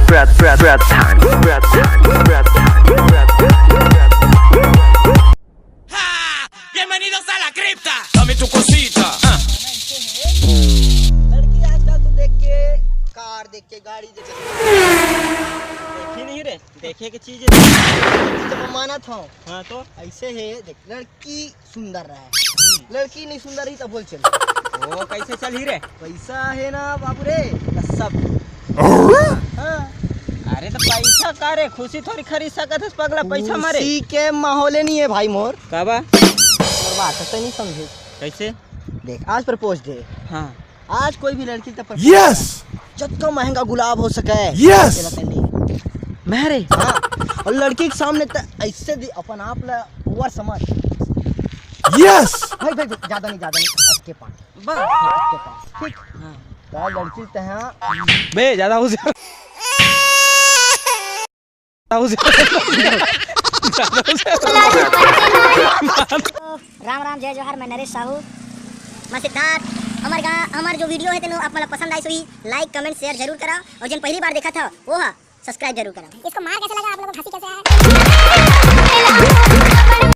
Bienvenidos a la cripta. Dame tu cosita. लड़की आजकल तो देख के कार देख के गाड़ी देख के देखी नहीं रे, देखे की चीज तो मैं माना था। हाँ तो ऐसे है देख, लड़की सुंदर रहा, लड़की नहीं सुंदर ही तो बोल चल। वो कैसे चल ही रे? पैसा है ना बाबू रे सब। हाँ अरे तो पैसा का रे, खुशी थोड़ी खरीद सकत है पगला, पैसा मारे उसी के माहौल नहीं है भाई मोर। का बा? और बात तो नहीं समझे। कैसे? देख आज प्रपोज डे, हाँ आज कोई भी लड़की का Yes! जितना महंगा गुलाब हो सके Yes! मेरे हाँ, और लड़की के सामने तो ऐसे अपन आप ला ओवर समझ। Yes! भाई भाई ज्यादा नहीं आपके पास बा आपके पास ठीक। हाँ तो लड़की तहाँ बे ज्यादा हो जा राम राम जय जोहार। मैं नरेश साहू, मैं सिद्धार्थ। हमार जो वीडियो है तेनो आप मला पसंद आई सो लाइक कमेंट शेयर जरूर करा, और जिन पहली बार देखा था वो सब्सक्राइब जरूर करा। इसको मार कैसा लगा, आप लोगों को हंसी कैसे आया?